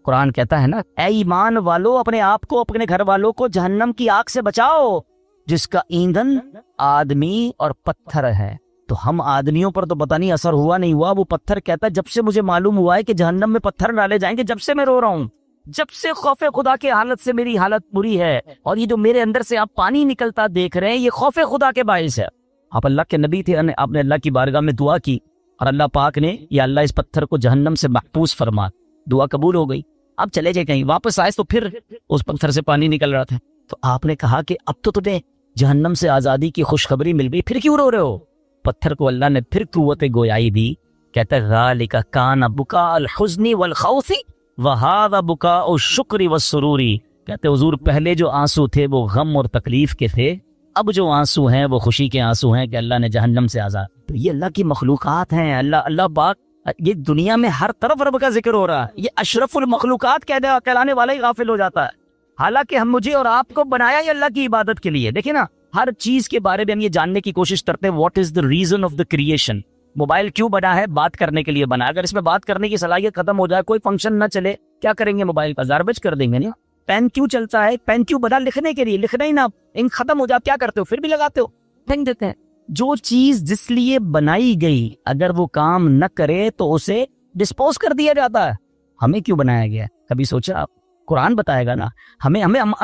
قرآن کہتا ہے نا، اے ایمان والو اپنے آپ کو اپنے گھر والوں کو جہنم کی آگ سے بچاؤ جس کا ایندھن آدمی اور پتھر ہے۔ تو ہم آدمیوں پر تو پتہ نہیں اثر ہوا نہیں ہوا، وہ پتھر کہتا ہے جب سے مجھے معلوم ہوا ہے کہ جہنم میں پتھر ڈالے جائیں گے، جب سے میں رو رہا ہوں، جب سے خوف خدا کی حالت سے میری حالت بری ہے، اور یہ جو میرے اندر سے آپ پانی نکلتا دیکھ رہے ہیں یہ خوف خدا کے باعث ہے۔ آپ اللہ کے نبی تھے، آپ نے اللہ کی بارگاہ میں دعا کی اور اللہ پاک نے یا اللہ اس پتھر کو جہنم سے محفوظ فرما، دعا قبول ہو گئی۔ اب چلے جائے کہیں واپس آئے تو پھر اس پتھر سے پانی نکل رہا تھا، تو آپ نے کہا کہ اب تو تمہیں جہنم سے آزادی کی خوشخبری مل گئی، پھر کیوں رو رہے ہو؟ پتھر کو اللہ نے پھر قوت گویائی دی، کہتا ہے ذالک کان بکاء الحزن والخوف وہذا بکاء الشکر والسرور، کہتے حضور پہلے جو آنسو تھے وہ غم اور تکلیف کے تھے، اب جو آنسو ہیں وہ خوشی کے آنسو ہیں کہ اللہ نے جہنم سے آزاد۔ تو یہ اللہ کی مخلوقات ہیں، اللہ پاک، یہ دنیا میں ہر طرف رب کا ذکر ہو رہا ہے، یہ اشرف المخلوقات کہلانے والا ہی غافل ہو جاتا ہے، حالانکہ ہم مجھے اور آپ کو بنایا ہی اللہ کی عبادت کے لیے۔ دیکھیں نا، ہر چیز کے بارے میں ہم یہ جاننے کی کوشش کرتے ہیں what is the reason of the creation. Mobile کیوں بنا ہے؟ بات کرنے کے لیے بنا ہے، اگر اس میں بات کرنے کی صلاحیت ختم ہو جائے، کوئی فنکشن نہ چلے، کیا کریں گے؟ موبائل کا گاربیج کر دیں گے نا۔ پین کیوں چلتا ہے؟ پین کیوں بنا؟ لکھنے کے لیے، لکھنا ہی نہ انک ختم ہو جائے کیا کرتے ہو؟ پھر بھی لگاتے ہو، پھینک دیتے ہیں۔ جو چیز جس لیے بنائی گئی اگر وہ کام نہ کرے تو اسے ڈسپوز کر دیا جاتا ہے۔ ہمیں کیوں بنایا گیا ہے؟ کبھی سوچا آپ؟ قرآن بتائے گا نا، ہمیں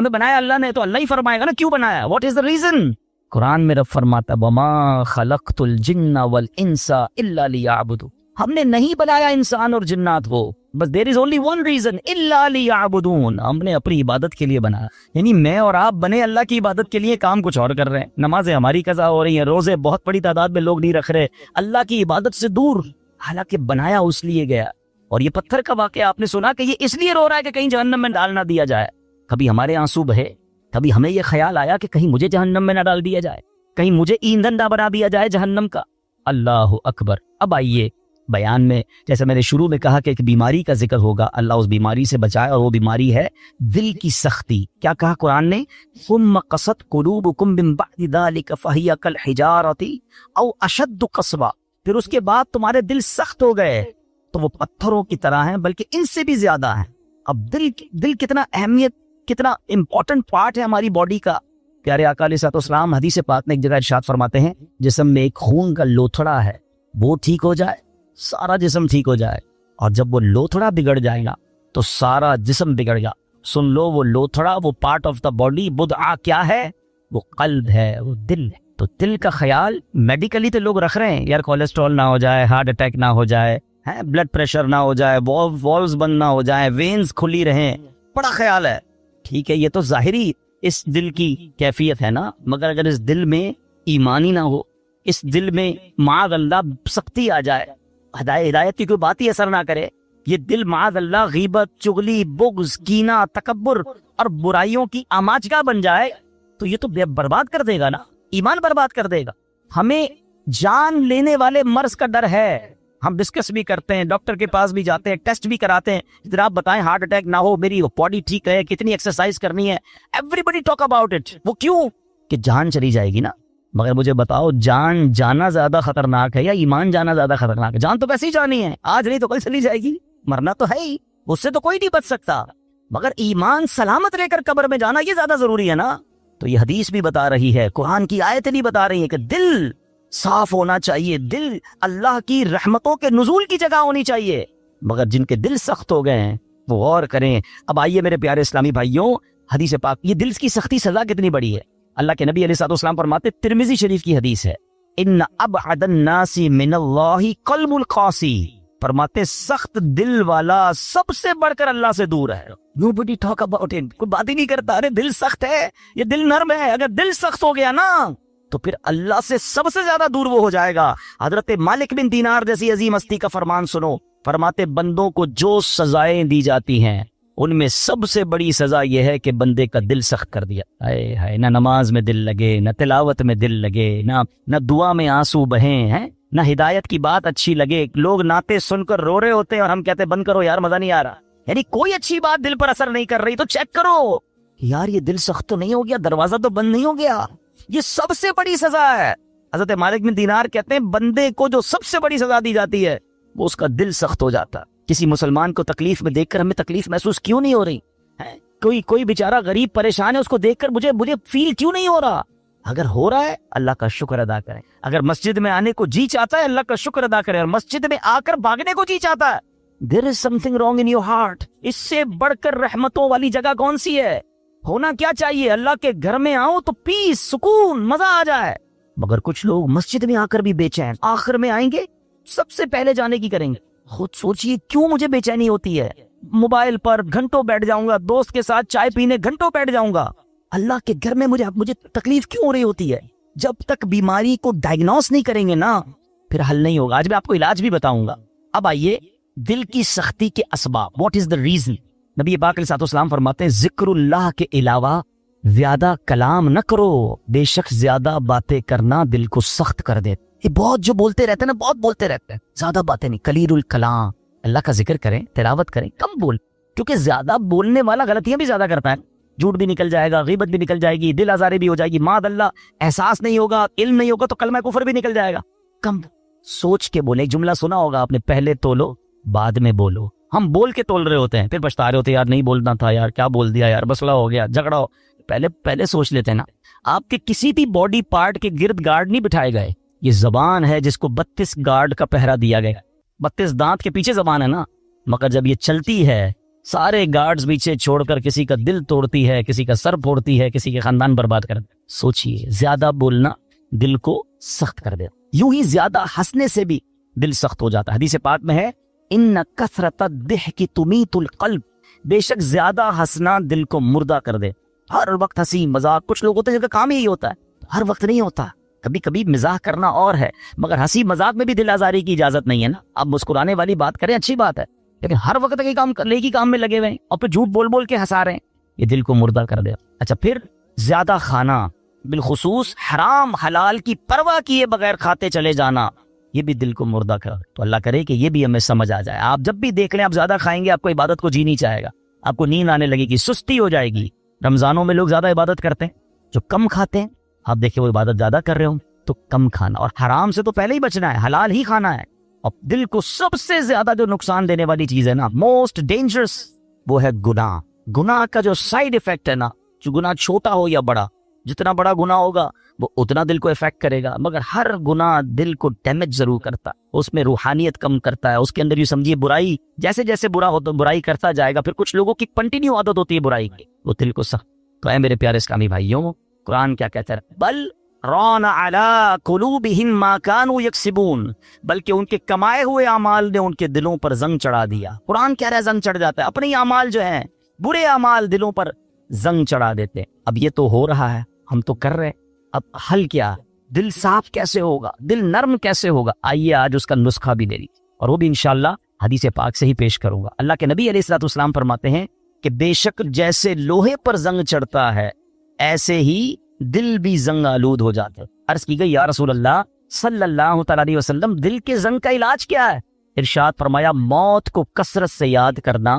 بنایا اللہ نے تو اللہ ہی فرمائے گا نا کیوں بنایا، واٹ از دا ریزن۔ قرآن میں رب فرماتا وما خلقت الجن والانس الا لیعبدون، ہم نے نہیں بنایا انسان اور جنات کو، بس دیر از اونلی ون ریزن الا لیعبدون، ہم نے اپنی عبادت کے لیے بنایا۔ یعنی میں اور آپ بنے اللہ کی عبادت کے لیے، کام کچھ اور کر رہے ہیں۔ نمازیں ہماری قضا ہو رہی ہیں، روزے بہت بڑی تعداد میں لوگ نہیں رکھ رہے، اللہ کی عبادت سے دور، حالانکہ بنایا اس لیے گیا۔ اور یہ پتھر کا واقعہ آپ نے سنا کہ یہ اس لیے رو رہا ہے کہ کہیں جہنم میں ڈال نہ دیا جائے. کبھی ہمارے آنسو بہے, کبھی ہمیں یہ خیال آیا کہ کہیں مجھے جہنم میں نہ ڈال دیا جائے, کہیں مجھے ایندھن نہ بنا دیا جائے جہنم کا. اللہ اکبر. اب آئیے بیان میں, جیسے میں نے شروع میں کہا کہ ایک بیماری کا ذکر ہوگا, اللہ اس بیماری سے بچائے, اور وہ بیماری ہے دل کی سختی. کیا کہا قرآن نے؟ ثم قست قلوبکم من بعد ذلک فہی کالحجارۃ او اشد قسوہ. پھر اس کے بعد تمہارے دل سخت ہو گئے تو وہ پتھروں کی طرح ہیں, بلکہ ان سے بھی زیادہ ہیں. اب دل کتنا اہمیت, کتنا امپورٹنٹ پارٹ ہے ہماری باڈی کا. پیارے آقا علیہ الصلوۃ والسلام حدیث پاک میں ایک جگہ ارشاد فرماتے ہیں, جسم میں ایک خون کا لوتھڑا ہے, وہ ٹھیک ہو جائے سارا جسم ٹھیک ہو جائے, اور جب وہ لوتھڑا بگڑ جائے گا تو سارا جسم بگڑ گا. سن لو, وہ لوتھڑا, وہ پارٹ آف دا باڈی بدعا کیا ہے؟ وہ قلب ہے, وہ دل ہے. تو دل کا خیال میڈیکلی تو لوگ رکھ رہے ہیں یار, کولیسٹرول نہ ہو جائے, ہارٹ اٹیک نہ ہو جائے, بلڈ پریشر نہ ہو جائے, والوز بند نہ ہو جائیں, وینز کھلی رہیں, بڑا خیال ہے. ٹھیک ہے, یہ تو ظاہری اس دل کی کیفیت ہے نا, مگر اگر اس دل میں ایمانی نہ ہو, اس دل میں معاذ اللہ سختی آ جائے, ہدایت کی کوئی بات ہی اثر نہ کرے, یہ دل معاذ اللہ غیبت, چغلی, بغض, کینہ, تکبر اور برائیوں کی آماجگاہ بن جائے, تو یہ تو برباد کر دے گا نا, ایمان برباد کر دے گا. ہمیں جان لینے والے مرض کا ڈر ہے, ہم ڈسکس بھی کرتے ہیں, ڈاکٹر کے پاس بھی جاتے ہیں, ٹیسٹ بھی کراتے ہیں, ادھر آپ بتائیں ہارٹ اٹیک نہ ہو, میری باڈی ٹھیک ہے, کتنی ایکسرسائز کرنی ہے, everybody talk about it. وہ کیوں؟ کہ جان چلی جائے گی نا. مگر مجھے بتاؤ, جان جانا زیادہ خطرناک ہے یا ایمان جانا زیادہ خطرناک ہے؟ جان تو ویسے ہی جانی ہے, آج نہیں تو کل چلی جائے گی, مرنا تو ہے ہی, اس سے تو کوئی نہیں بچ سکتا. مگر ایمان سلامت لے کر قبر میں جانا یہ زیادہ ضروری ہے نا. تو یہ حدیث بھی بتا رہی ہے, قرآن کی آیتیں بھی بتا رہی ہیں کہ دل صاف ہونا چاہیے, دل اللہ کی رحمتوں کے نزول کی جگہ ہونی چاہیے. مگر جن کے دل سخت ہو گئے ہیں وہ غور کریں. اب آئیے میرے پیارے اسلامی بھائیوں, حدیث پاک, یہ دل کی سختی سزا کتنی بڑی ہے. اللہ کے نبی علیہ الصلوۃ والسلام فرماتے, ترمذی شریف کی حدیث ہے, ان ابعد الناس من اللہ قلب القاسی. فرماتے سخت دل والا سب سے بڑھ کر اللہ سے دور ہے. Nobody talk about it. کوئی بات ہی نہیں کرتا, ارے دل سخت ہے, یہ دل نرم ہے. اگر دل سخت ہو گیا نا تو پھر اللہ سے سب سے زیادہ دور وہ ہو جائے گا. حضرت مالک بن دینار جیسی عظیم ہستی کا فرمان سنو, فرماتے بندوں کو جو سزائیں دی جاتی ہیں ان میں سب سے بڑی سزا یہ ہے کہ بندے کا دل سخت کر دیا. ہائے ہائے, نہ نماز میں دل لگے, نہ تلاوت میں دل لگے, نہ دعا میں آنسو بہیں ہیں, نہ ہدایت کی بات اچھی لگے. لوگ نعتیں سن کر رو رہے ہوتے ہیں اور ہم کہتے ہیں بند کرو یار, مزہ نہیں آ رہا. یعنی کوئی اچھی بات دل پر اثر نہیں کر رہی, تو چیک کرو یار یہ دل سخت تو نہیں ہو گیا, دروازہ تو بند نہیں ہو گیا. یہ سب سے بڑی سزا ہے. حضرت مالک بن دینار کہتے ہیں بندے کو جو سب سے بڑی سزا دی جاتی ہے وہ اس کا دل سخت ہو جاتا. کسی مسلمان کو تکلیف میں دیکھ کر ہمیں تکلیف محسوس کیوں نہیں ہو رہی ہے؟ کوئی بیچارہ غریب پریشان ہے, اس کو دیکھ کر مجھے فیل کیوں نہیں ہو رہا؟ اگر ہو رہا ہے اللہ کا شکر ادا کریں. اگر مسجد میں آنے کو جی چاہتا ہے اللہ کا شکر ادا کریں, اور مسجد میں آ کر بھاگنے کو جی چاہتا ہے, there is something wrong in your heart. اس سے بڑھ کر رحمتوں والی جگہ کون سی ہے؟ ہونا کیا چاہیے, اللہ کے گھر میں آؤ تو پیس, سکون, مزہ آ جائے. مگر کچھ لوگ مسجد میں آ کر بھی بے چین, آخر میں آئیں گے سب سے پہلے جانے کی کریں گے. خود سوچئے کیوں مجھے بے چینی ہوتی ہے؟ موبائل پر گھنٹوں بیٹھ جاؤں گا, دوست کے ساتھ چائے پینے گھنٹوں بیٹھ جاؤں گا, اللہ کے گھر میں مجھے تکلیف کیوں ہو رہی ہوتی ہے؟ جب تک بیماری کو ڈائگنوس نہیں کریں گے نا پھر حل نہیں ہوگا. آج میں آپ کو علاج بھی بتاؤں گا. اب آئیے دل کی سختی کے اسباب, واٹ از دا ریزن. نبی پاک علیہ الصلوۃ والسلام فرماتے ہیں ذکر اللہ کے علاوہ زیادہ کلام نہ کرو, بے شک زیادہ باتیں کرنا دل کو سخت کر دے. یہ بہت جو بولتے رہتے ہیں نا, بہت بولتے رہتے ہیں, زیادہ باتیں نہیں, قلیل الکلام. اللہ کا ذکر کریں, تلاوت کریں, کم بول, کیونکہ زیادہ بولنے والا غلطیاں بھی زیادہ کرتا ہے. جھوٹ بھی نکل جائے گا, غیبت بھی نکل جائے گی, دل آزاری بھی ہو جائے گی, معاذ اللہ احساس نہیں ہوگا, علم نہیں ہوگا تو کلمہ کفر بھی نکل جائے گا. کم سوچ کے بولے. ایک جملہ سنا ہوگا آپ نے, پہلے تولو بعد میں بولو. ہم بول کے تول رہے ہوتے ہیں, پھر پچھتا رہے ہوتے ہیں, یار نہیں بولنا تھا, یار کیا بول دیا, یار مسئلہ ہو گیا, جھگڑا ہو. پہلے سوچ لیتے ہیں نا. آپ کے کسی بھی باڈی پارٹ کے گرد گارڈ نہیں بٹھائے گئے. یہ زبان ہے جس کو 32 گارڈ کا پہرا دیا گیا. 32 دانت کے پیچھے زبان ہے نا, مگر جب یہ چلتی ہے سارے گارڈز پیچھے چھوڑ کر کسی کا دل توڑتی ہے, کسی کا سر پھوڑتی ہے, کسی کے خاندان برباد کر دے. سوچئے زیادہ بولنا دل کو سخت کر دے. یوں ہی زیادہ ہنسنے سے بھی دل سخت ہو جاتا ہے. حدیث پاک میں ہے ان کثرت الضحک تمیت القلب, بے شک زیادہ ہنسنا دل کو مردہ کر دے. ہر وقت ہنسی مذاق, کچھ لوگ ہوتے ہیں جن کا کام ہی ہوتا ہے, ہر وقت نہیں ہوتا. کبھی کبھی مزاح کرنا اور ہے, مگر ہنسی مذاق میں بھی دل آزاری کی اجازت نہیں ہے نا. اب مسکرانے والی بات کریں, اچھی بات ہے, لیکن ہر وقت نیکی کام میں لگے ہوئے ہیں اور پھر جھوٹ بول بول کے ہنسا رہے ہیں، یہ دل کو مردہ کر دے. اچھا پھر زیادہ کھانا، بالخصوص حرام حلال کی پرواہ کیے بغیر کھاتے چلے جانا، یہ بھی دل کو مردہ کر. تو اللہ کرے کہ یہ بھی ہمیں سمجھ آ جائے. آپ جب بھی دیکھ لیں آپ زیادہ کھائیں گے، آپ کو عبادت کو جی نہیں چاہے گا، آپ کو نیند آنے لگے گی، سستی ہو جائے گی. رمضانوں میں لوگ زیادہ عبادت کرتے ہیں، جو کم کھاتے ہیں آپ دیکھیں وہ عبادت زیادہ کر رہے ہوں. تو کم کھانا اور حرام سے تو پہلے ہی بچنا ہے، حلال ہی کھانا ہے. اور دل کو سب سے زیادہ جو نقصان دینے والی چیز ہے نا، موسٹ ڈینجرس، وہ ہے گناہ. گناہ کا جو سائیڈ افیکٹ ہے نا، جو گناہ چھوٹا ہو یا بڑا، جتنا بڑا گناہ ہوگا وہ اتنا دل کو افیکٹ کرے گا، مگر ہر گناہ دل کو ڈیمیج ضرور کرتا ہے، اس میں روحانیت کم کرتا ہے. اس کے اندر یہ سمجھیے برائی، جیسے جیسے برا ہوتا برائی کرتا جائے گا، پھر کچھ لوگوں کی کنٹینیو عادت ہوتی ہے برائی کی، وہ دل کو سخت. تو اے میرے پیارے اسلامی بھائیوں، قرآن کیا کہتا ہے؟ بل ران علی قلوبہم ما کانوا یکسبون، بلکہ ان کے کمائے ہوئے اعمال نے ان کے دلوں پر زنگ چڑھا دیا. قرآن کہہ رہا ہے زنگ چڑھ جاتا ہے، اپنے اعمال جو ہیں برے اعمال دلوں پر زنگ چڑھا دیتے. اب یہ تو ہو رہا ہے، ہم تو کر رہے، اب حل کیا؟ دل صاف کیسے ہوگا، دل نرم کیسے ہوگا؟ آئیے آج اس کا نسخہ بھی دے لیجیے، اور وہ بھی انشاءاللہ حدیث پاک سے ہی پیش کروں گا. اللہ کے نبی علیہ الصلوۃ والسلام فرماتے ہیں کہ بے شک جیسے لوہے پر زنگ چڑھتا ہے ایسے ہی دل بھی زنگ آلود ہو جاتے. عرض کی گئی یا رسول اللہ صلی اللہ تعالی علیہ وسلم، دل کے زنگ کا علاج کیا ہے؟ ارشاد فرمایا موت کو کثرت سے یاد کرنا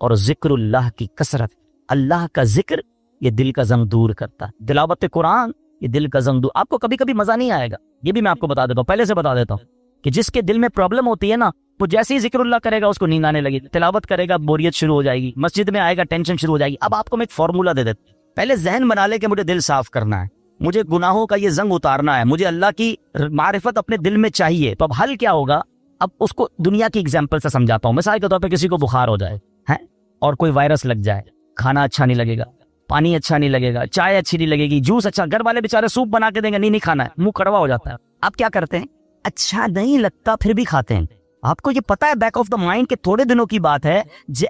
اور ذکر اللہ کی کثرت. اللہ کا ذکر یہ دل کا زنگ دور کرتا ہے. تلاوت قرآن یہ دل کا زنگ دور. آپ کو کبھی کبھی مزہ نہیں آئے گا، یہ بھی میں آپ کو بتا دیتا ہوں، پہلے سے بتا دیتا ہوں کہ جس کے دل میں پرابلم ہوتی ہے نا، وہ جیسے ہی ذکر اللہ کرے گا اس کو نیند آنے لگی، تلاوت کرے گا بوریت شروع ہو جائے گی، مسجد میں آئے گا ٹینشن شروع ہو جائے گی. اب آپ کو میں ایک فارمولا دے دیتا ہوں. پہلے ذہن بنا لے کہ مجھے دل صاف کرنا ہے، مجھے گناہوں کا یہ زنگ اتارنا ہے، مجھے اللہ کی معرفت اپنے دل میں چاہیے. تو اب حل کیا ہوگا؟ اب اس کو دنیا کی اگزامپل سے سمجھاتا ہوں. مثال کے طور پہ کسی کو بخار ہو جائے ہے اور کوئی وائرس لگ جائے، کھانا اچھا نہیں لگے گا، پانی اچھا نہیں لگے گا، چائے اچھی نہیں لگے گی، جوس اچھا، گھر والے بیچارے سوپ بنا کے دیں گے، نہیں کھانا ہے، منہ کڑوا ہو جاتا ہے. آپ کیا کرتے ہیں؟ اچھا نہیں لگتا پھر بھی کھاتے ہیں. آپ کو یہ پتا ہے بیک آف دا مائنڈ کہ تھوڑے دنوں کی بات ہے،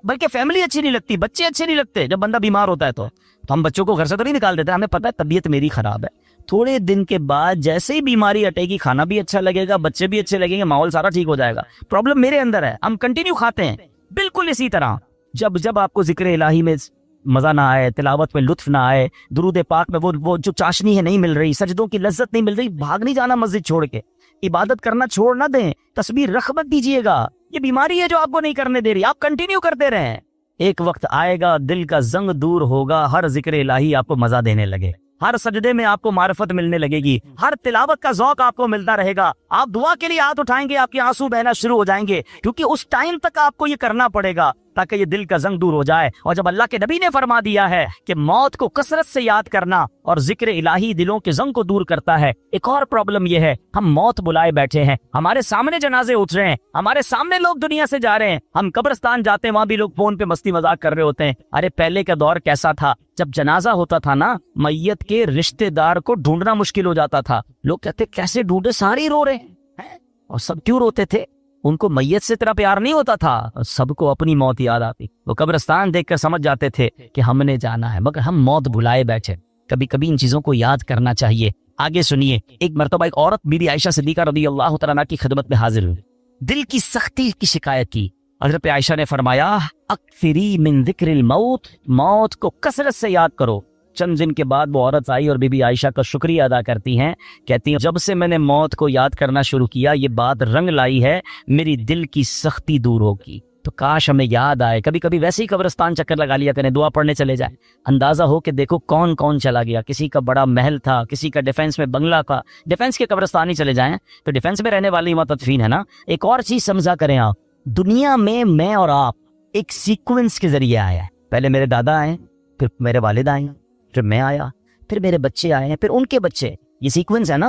بلکہ فیملی اچھی نہیں لگتی، بچے اچھے نہیں لگتے. جب بندہ بیمار ہوتا ہے تو ہم بچوں کو گھر سے تو نہیں نکال دیتے، ہمیں پتا ہے طبیعت میری خراب ہے. تھوڑے دن کے بعد جیسے ہی بیماری ہٹے گی، کھانا بھی اچھا لگے گا، بچے بھی اچھے لگیں گے، ماحول سارا ٹھیک ہو جائے گا. پرابلم میرے اندر ہے، ہم کنٹینیو کھاتے ہیں. بالکل اسی طرح جب آپ کو ذکر الہی میں مزہ نہ آئے، تلاوت میں لطف نہ آئے، درود پاک میں وہ جو چاشنی ہے نہیں مل رہی، سجدوں کی لذت نہیں مل رہی، بھاگ نہیں جانا مسجد چھوڑ کے، عبادت کرنا چھوڑ نہ دیں، تسبیح رکھ مت دیجیے گا. یہ بیماری ہے جو آپ کو نہیں کرنے دے رہی، آپ کنٹینیو کرتے رہیں. ایک وقت آئے گا دل کا زنگ دور ہوگا، ہر ذکر الہی آپ کو مزہ دینے لگے، ہر سجدے میں آپ کو معرفت ملنے لگے گی، ہر تلاوت کا ذوق آپ کو ملتا رہے گا. آپ دعا کے لیے ہاتھ اٹھائیں گے، آپ کے آنسو بہنا شروع ہو جائیں گے، کیونکہ اس ٹائم تک آپ کو یہ کرنا پڑے گا تاکہ یہ دل کا زنگ دور ہو جائے. اور جب اللہ کے نبی نے فرما دیا ہے کہ موت کو کثرت سے یاد کرنا اور ذکر الہی دلوں کے زنگ کو دور کرتا ہے. ایک اور پرابلم یہ ہے، ہم موت بلائے بیٹھے ہیں، ہمارے سامنے جنازے اٹھ رہے ہیں، ہمارے سامنے لوگ دنیا سے جا رہے ہیں، ہم قبرستان جاتے ہیں، وہاں بھی لوگ فون پہ مستی مذاق کر رہے ہوتے ہیں. ارے پہلے کا دور کیسا تھا؟ جب جنازہ ہوتا تھا نا، میت کے رشتہ دار کو ڈھونڈنا مشکل ہو جاتا تھا. لوگ کہتے کیسے ڈھونڈے، سارے ہی رو رہے ہیں. اور سب کیوں روتے تھے؟ ان کو میت سے اتنا پیار نہیں ہوتا تھا، سب کو اپنی موت یاد آتی. وہ قبرستان دیکھ کر سمجھ جاتے تھے کہ ہم نے جانا ہے، مگر ہم موت بلائے بیٹھے. کبھی کبھی ان چیزوں کو یاد کرنا چاہیے. آگے سنیے، ایک مرتبہ ایک عورت بی بی عائشہ صدیقہ رضی اللہ تعالیٰ عنہا کی خدمت میں حاضر ہوئی، دل کی سختی کی شکایت کی. حضرت عائشہ نے فرمایا اکثری من ذکر الموت، موت کو کثرت سے یاد کرو. چند دن کے بعد وہ عورت آئی اور بی بی عائشہ کا شکریہ ادا کرتی ہیں، کہتی ہیں جب سے میں نے موت کو یاد کرنا شروع کیا یہ بات رنگ لائی ہے، میری دل کی سختی دور ہوگی. تو کاش ہمیں یاد آئے، کبھی کبھی ویسے ہی قبرستان چکر لگا لیا کریں، دعا پڑھنے چلے جائیں، اندازہ ہو کہ دیکھو کون کون چلا گیا. کسی کا بڑا محل تھا، کسی کا ڈیفینس میں بنگلہ تھا، ڈیفینس کے قبرستان ہی چلے جائیں تو ڈیفینس میں رہنے والی متدفین ہے نا. ایک اور چیز سمجھا کریں آپ، دنیا میں اور آپ ایک سیکوینس کے ذریعے آیا ہے. پہلے میرے دادا آئے، پھر میرے والد آئے، پھر میں آیا، پھر میرے بچے آئے ہیں، پھر ان کے بچے. یہ سیکوینس ہے نا.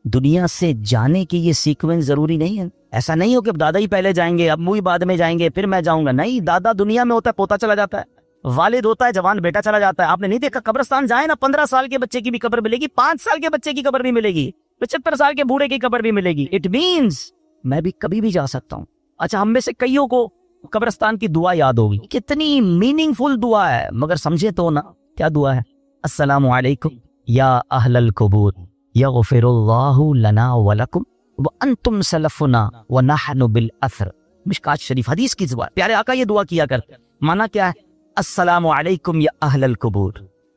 دنیا سے جانے کی یہ سیکوینس ضروری نہیں ہے. ایسا نہیں ہو کہ دادا ہی پہلے جائیں گے، ابو ہی بعد میں جائیں گے، پھر میں جاؤں گا. نہیں، دادا دنیا میں ہوتا ہے پوتا چلا جاتا ہے، والد ہوتا ہے جوان بیٹا چلا جاتا ہے. آپ نے نہیں دیکھا قبرستان جائیں نا، 15 سال کے بچے کی بھی قبر ملے گی، 5 سال کے بچے کی قبر بھی ملے گی، 75 سال کے بوڑھے کی قبر بھی ملے گی. اٹ مینز میں بھی کبھی بھی جا سکتا ہوں. اچھا، ہم میں سے کئیوں کو قبرستان کی دعا یاد ہوگی، کتنی میننگ فل دعا ہے، مگر سمجھے تو نا کیا دعا ہے؟ السلام علیکم یا اہل القبور یغفر اللہ لنا ولکم وانتم سلفنا ونحن بالاثر مشکات شریف حدیث کی زبان پیارے آقا یہ دعا کیا کرتے. مانا کیا ہے؟ السلام علیکم یا اہل القبور،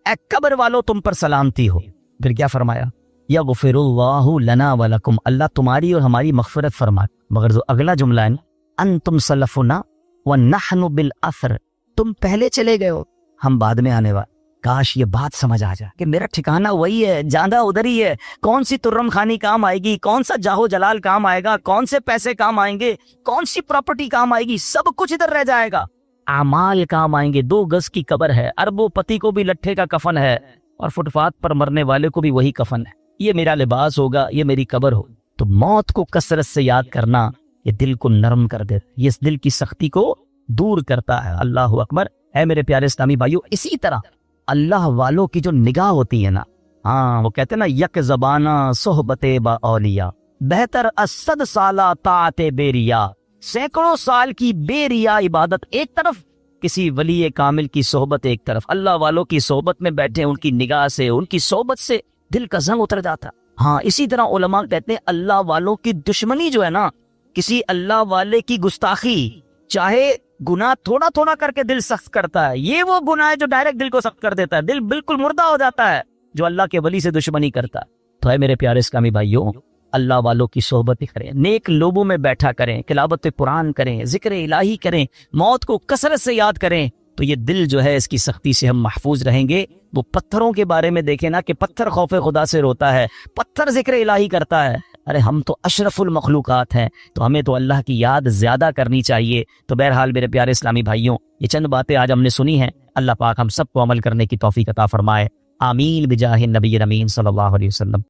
اے قبر والو تم پر سلامتی ہو. پھر کیا فرمایا؟ یغفر اللہ لنا ولکم، اللہ تمہاری اور ہماری مغفرت فرمائے. مگر جو اگلا جملہ ہے انتم سلفنا ونحن بالاثر، تم پہلے چلے گئے ہو ہم بعد میں آنے والے. کاش یہ بات سمجھ آ جائے کہ میرا ٹھکانہ وہی ہے، جاندہ ادھر ہی ہے. کون سی ترم خانی کام آئے گی، کون سا جاہو جلال کام آئے گا، کون سے پیسے کام آئیں گے، کون سی پراپرٹی کام آئے گی، سب کچھ ادھر رہ جائے گا. اعمال کام آئیں گے. 2 گز کی قبر ہے، اربوں پتی کو بھی لٹھے کا کفن ہے، اور فٹ پاتھ پر مرنے والے کو بھی وہی کفن ہے. یہ میرا لباس ہوگا، یہ میری قبر ہو. تو موت کو کثرت سے یاد کرنا یہ دل کو نرم کر دیتا، یہ اس دل کی سختی کو دور کرتا ہے. اللہ اکبر. اے میرے پیارے اسلامی بھائیو، اسی طرح اللہ والوں کی جو نگاہ ہوتی ہے نا، ہاں وہ کہتے ہیں نا یک زبانہ صحبت با اولیاء بہتر از 100 سالہ طاعت بے ریا. سینکڑوں سال کی بے ریا عبادت ایک طرف، کسی ولی کامل کی صحبت ایک طرف. اللہ والوں کی صحبت میں بیٹھے، ان کی نگاہ سے، ان کی صحبت سے دل کا زنگ اتر جاتا. ہاں اسی طرح علماء کہتے ہیں اللہ والوں کی دشمنی جو ہے نا، کسی اللہ والے کی گستاخی، چاہے گناہ تھوڑا تھوڑا کر کے دل سخت کرتا ہے، یہ وہ گناہ ہے جو ڈائریکٹ دل کو سخت کر دیتا ہے، دل بالکل مردہ ہو جاتا ہے جو اللہ کے ولی سے دشمنی کرتا ہے. تو اے میرے پیارے اسلامی بھائیوں، اللہ والوں کی صحبت کریں، نیک لوگوں میں بیٹھا کریں، تلاوت قرآن کریں، ذکر الہی کریں، موت کو کثرت سے یاد کریں. تو یہ دل جو ہے اس کی سختی سے ہم محفوظ رہیں گے. وہ پتھروں کے بارے میں دیکھیں نا کہ پتھر خوف خدا سے روتا ہے، پتھر ذکر الہی کرتا ہے. ارے ہم تو اشرف المخلوقات ہیں، تو ہمیں تو اللہ کی یاد زیادہ کرنی چاہیے. تو بہرحال میرے پیارے اسلامی بھائیوں، یہ چند باتیں آج ہم نے سنی ہیں. اللہ پاک ہم سب کو عمل کرنے کی توفیق عطا فرمائے. آمین بجاہ النبی امین صلی اللہ علیہ وسلم.